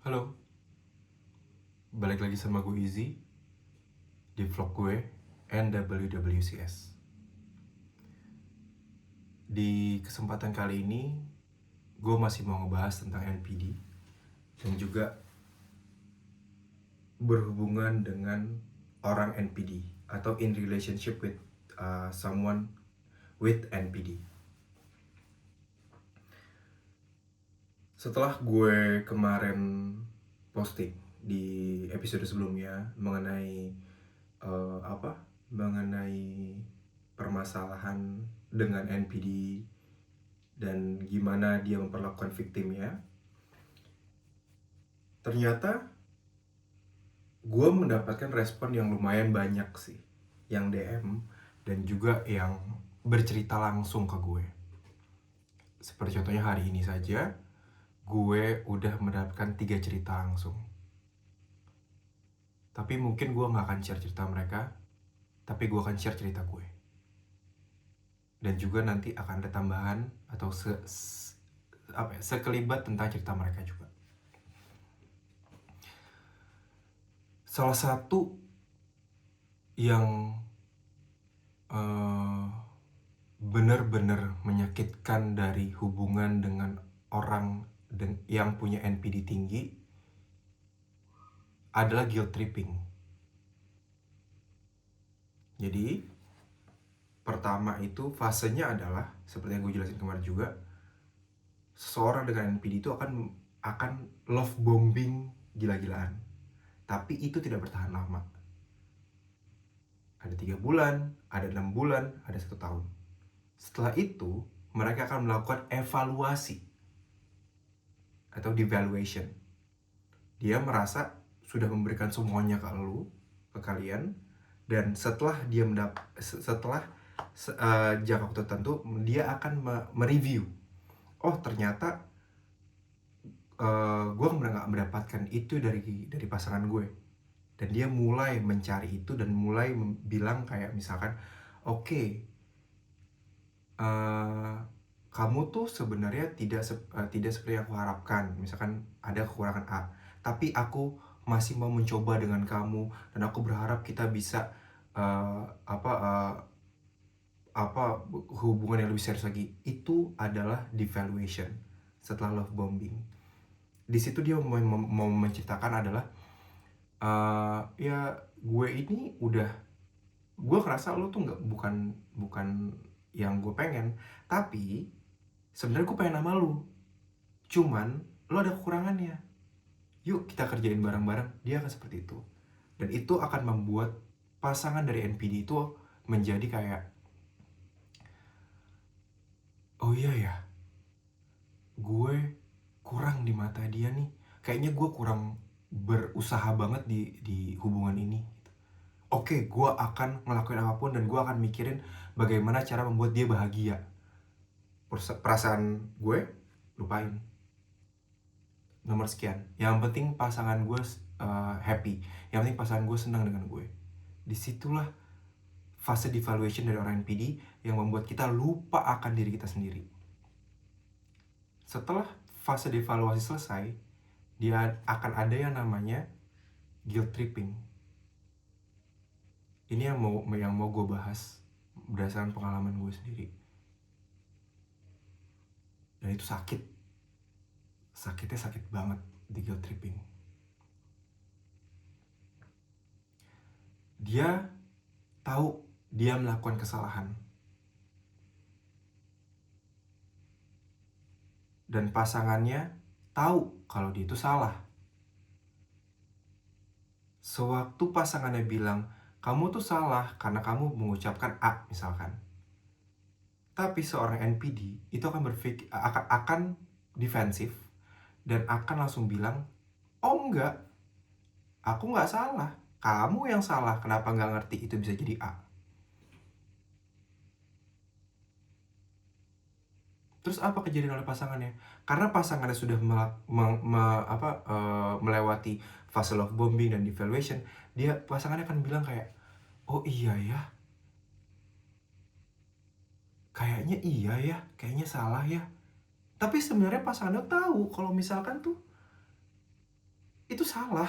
Halo, balik lagi sama gue Izzy di vlog gue NWWCS. Di kesempatan kali ini, gue masih mau ngebahas tentang NPD dan juga berhubungan dengan orang NPD atau in relationship with someone with NPD. Setelah gue kemarin posting di episode sebelumnya mengenai mengenai permasalahan dengan NPD dan gimana dia memperlakukan victimnya, ternyata gue mendapatkan respon yang lumayan banyak sih, yang DM dan juga yang bercerita langsung ke gue. Seperti contohnya hari ini saja, gue udah mendapatkan 3 cerita langsung. Tapi mungkin gue gak akan share cerita mereka, tapi gue akan share cerita gue. Dan juga nanti akan ada tambahan atau sekelibat tentang cerita mereka juga. Salah satu yang benar-benar menyakitkan dari hubungan dengan orang yang punya NPD tinggi adalah guilt tripping. Jadi pertama itu fasenya adalah seperti yang gue jelasin kemarin juga, seseorang dengan NPD itu akan love bombing gila-gilaan. Tapi itu tidak bertahan lama. Ada 3 bulan, ada 6 bulan, ada 1 tahun. Setelah itu, mereka akan melakukan evaluasi atau devaluation. Dia merasa sudah memberikan semuanya ke kalian, dan setelah jangka waktu tertentu, dia akan mereview. Oh, ternyata gue nggak mendapatkan itu dari pasangan gue. Dan dia mulai mencari itu dan mulai bilang kayak misalkan, oke, kamu tuh sebenarnya tidak seperti yang aku harapkan. Misalkan ada kekurangan A, tapi aku masih mau mencoba dengan kamu dan aku berharap kita bisa hubungan yang lebih serius lagi. Itu adalah devaluation setelah love bombing. Di situ dia mau menceritakan adalah ya gue ini gue ngerasa lo tuh bukan yang gue pengen, tapi sebenarnya gue pengen sama lo, cuman lo ada kekurangannya, yuk kita kerjain bareng-bareng. Dia akan seperti itu, dan itu akan membuat pasangan dari NPD itu menjadi kayak, oh iya ya, gue kurang di mata dia nih, kayaknya gue kurang berusaha banget di hubungan ini. Oke, gue akan ngelakuin apapun dan gue akan mikirin bagaimana cara membuat dia bahagia. Perasaan gue lupain. Nomor sekian. Yang penting pasangan gue happy. Yang penting pasangan gue senang dengan gue. Disitulah fase devaluation dari orang NPD yang membuat kita lupa akan diri kita sendiri. Setelah fase devaluasi selesai, dia akan ada yang namanya guilt tripping. Ini yang mau gue bahas berdasarkan pengalaman gue sendiri. Dan itu sakitnya sakit banget di guilt tripping. Dia tahu dia melakukan kesalahan, dan pasangannya tahu kalau dia itu salah. Sewaktu pasangannya bilang, kamu tuh salah karena kamu mengucapkan A misalkan, tapi seorang NPD itu akan defensif dan akan langsung bilang, oh enggak, aku nggak salah, kamu yang salah, kenapa nggak ngerti itu bisa jadi A. Terus apa kejadian oleh pasangannya? Karena pasangannya sudah melewati fase love bombing dan devaluation, pasangannya akan bilang kayak, oh iya ya, kayaknya salah ya. Tapi sebenarnya pasangannya tahu kalau misalkan tuh itu salah.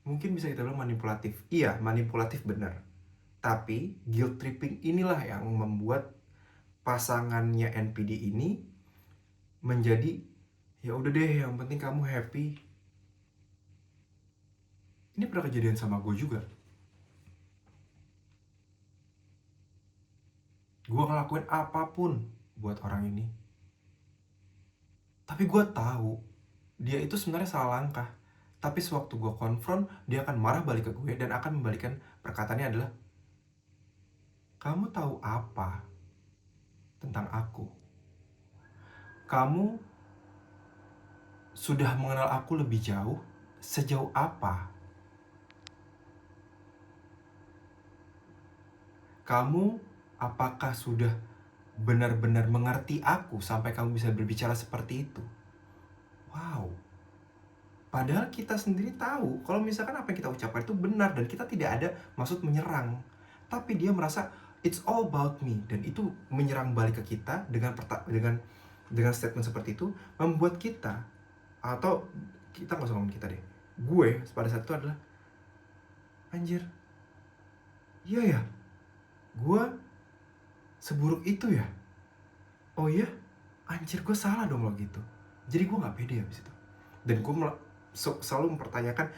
Mungkin bisa kita bilang manipulatif. Iya, manipulatif benar. Tapi guilt tripping inilah yang membuat pasangannya NPD ini menjadi, ya udah deh, yang penting kamu happy. Ini pernah kejadian sama gue juga. Gue ngelakuin apapun buat orang ini, tapi gue tahu dia itu sebenarnya salah langkah. Tapi sewaktu gue konfront, dia akan marah balik ke gue dan akan membalikan perkataannya adalah, kamu tahu apa tentang aku? Kamu sudah mengenal aku lebih jauh? Sejauh apa? Kamu apakah sudah benar-benar mengerti aku sampai kamu bisa berbicara seperti itu? Wow. Padahal kita sendiri tahu kalau misalkan apa yang kita ucapkan itu benar dan kita tidak ada maksud menyerang. Tapi dia merasa it's all about me, dan itu menyerang balik ke kita dengan statement seperti itu, membuat kita, atau kita nggak usah ngomong kita deh, gue pada saat itu adalah, anjir, iya ya, gue seburuk itu ya. Oh iya, anjir, gue salah dong lo gitu. Jadi gue nggak pede habis itu. Dan gue selalu mempertanyakan,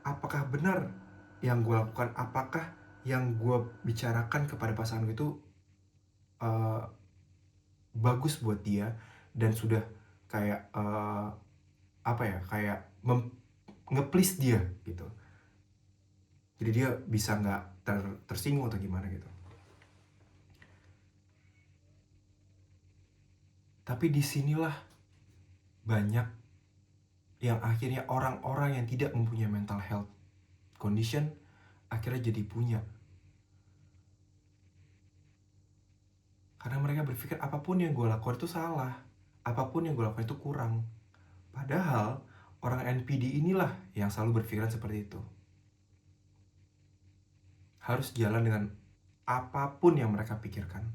apakah benar yang gue lakukan, apakah yang gue bicarakan kepada pasangan itu bagus buat dia dan sudah kayak apa ya, kayak nge-please dia gitu. Jadi dia bisa nggak tersinggung atau gimana gitu. Tapi disinilah banyak yang akhirnya orang-orang yang tidak mempunyai mental health condition akhirnya jadi punya. Karena mereka berpikir apapun yang gue lakukan itu salah, apapun yang gue lakukan itu kurang. Padahal orang NPD inilah yang selalu berpikiran seperti itu. Harus jalan dengan apapun yang mereka pikirkan.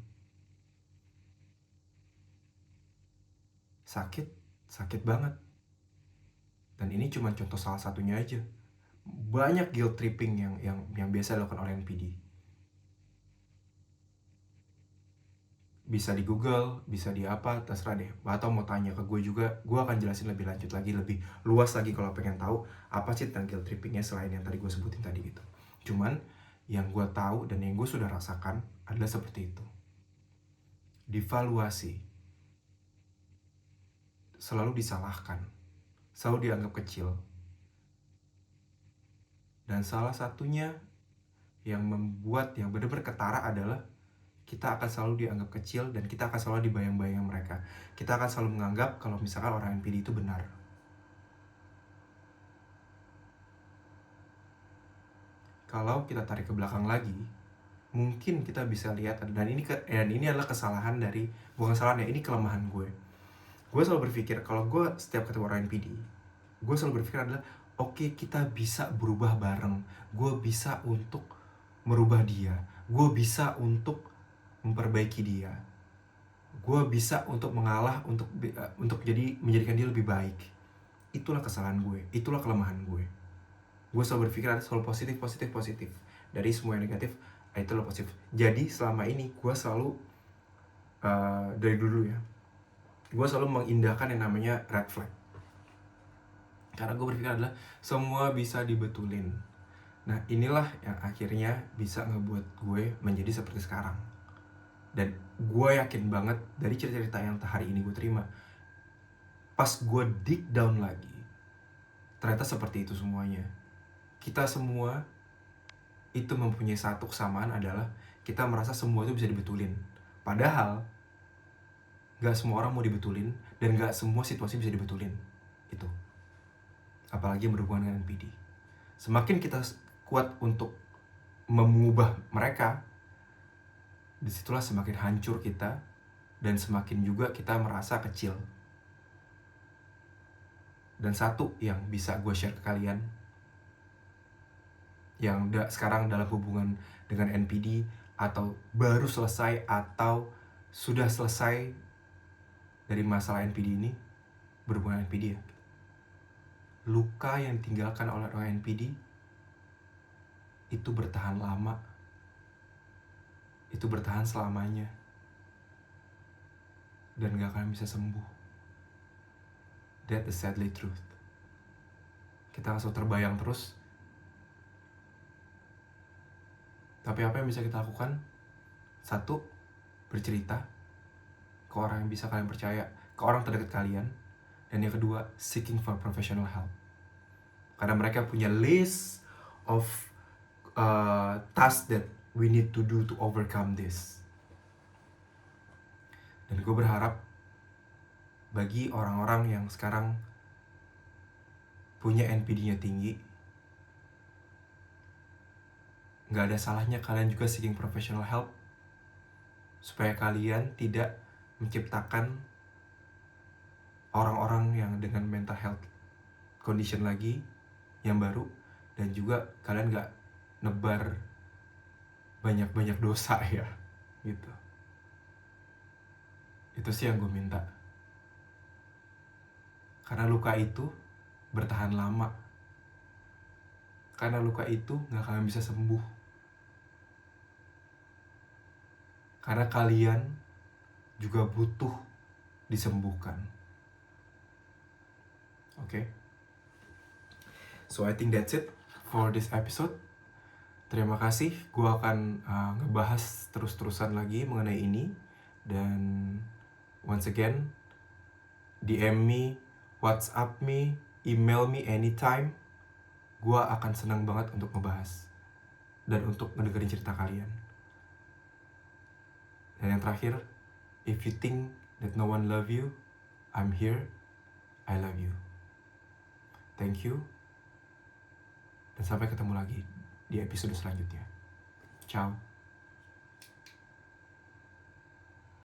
Sakit banget. Dan ini cuma contoh salah satunya aja. Banyak guilt tripping yang biasa dilakukan oleh NPD. Bisa di Google, bisa di apa, terserah deh. Atau mau tanya ke gue juga, gue akan jelasin lebih lanjut lagi, lebih luas lagi kalau pengen tahu apa sih tentang guilt trippingnya selain yang tadi gue sebutin tadi gitu. Cuman yang gue tahu dan yang gue sudah rasakan adalah seperti itu. Divaluasi, selalu disalahkan, selalu dianggap kecil. Dan salah satunya yang membuat yang benar-benar ketara adalah kita akan selalu dianggap kecil dan kita akan selalu dibayang-bayang mereka. Kita akan selalu menganggap kalau misalkan orang NPD itu benar. Kalau kita tarik ke belakang lagi, mungkin kita bisa lihat, dan ini adalah kesalahan dari, bukan kesalahan ya, ini kelemahan gue. Gue selalu berpikir kalau gue setiap ketemu orang NPD, gue selalu berpikir adalah, oke, kita bisa berubah bareng. Gue bisa untuk merubah dia. Gue bisa untuk memperbaiki dia. Gue bisa untuk mengalah, untuk menjadikan dia lebih baik. Itulah kesalahan gue, itulah kelemahan gue. Gue selalu berpikir selalu positif. Dari semua yang negatif, itulah positif. Jadi selama ini gue selalu dari dulu ya, gue selalu mengindahkan yang namanya red flag. Karena gue berpikir adalah semua bisa dibetulin. Nah inilah yang akhirnya bisa ngebuat gue menjadi seperti sekarang. Dan gue yakin banget dari cerita-cerita yang hari ini gue terima, pas gue dig down lagi, ternyata seperti itu semuanya. Kita semua itu mempunyai satu kesamaan, adalah kita merasa semua itu bisa dibetulin. Padahal gak semua orang mau dibetulin, dan gak semua situasi bisa dibetulin. Itu apalagi berhubungan dengan NPD. Semakin kita kuat untuk mengubah mereka, disitulah semakin hancur kita, dan semakin juga kita merasa kecil. Dan satu yang bisa gue share ke kalian, yang sekarang dalam hubungan dengan NPD, atau baru selesai, atau sudah selesai dari masalah NPD ini, berhubungan NPD ya. Luka yang ditinggalkan oleh orang NPD itu bertahan lama. Itu bertahan selamanya. Dan gak akan bisa sembuh. That is sadly truth. Kita langsung terbayang terus. Tapi apa yang bisa kita lakukan? Satu, bercerita ke orang yang bisa kalian percaya, ke orang terdekat kalian. Dan yang kedua, seeking for professional help. Karena mereka punya list of tasks that we need to do to overcome this. Dan gue berharap bagi orang-orang yang sekarang punya NPD-nya tinggi, gak ada salahnya kalian juga seeking professional help, supaya kalian tidak menciptakan orang-orang yang dengan mental health condition lagi yang baru, dan juga kalian gak nebar banyak-banyak dosa ya gitu. Itu sih yang gue minta. Karena luka itu bertahan lama. Karena luka itu gak akan bisa sembuh. Karena kalian juga butuh disembuhkan. Okay? So I think that's it for this episode. Terima kasih. Gue akan ngebahas terus-terusan lagi mengenai ini. Dan once again, DM me, WhatsApp me, email me anytime. Gue akan senang banget untuk ngebahas dan untuk mendengarin cerita kalian. Dan yang terakhir, if you think that no one love you, I'm here. I love you. Thank you. Dan sampai ketemu lagi di episode selanjutnya. Ciao.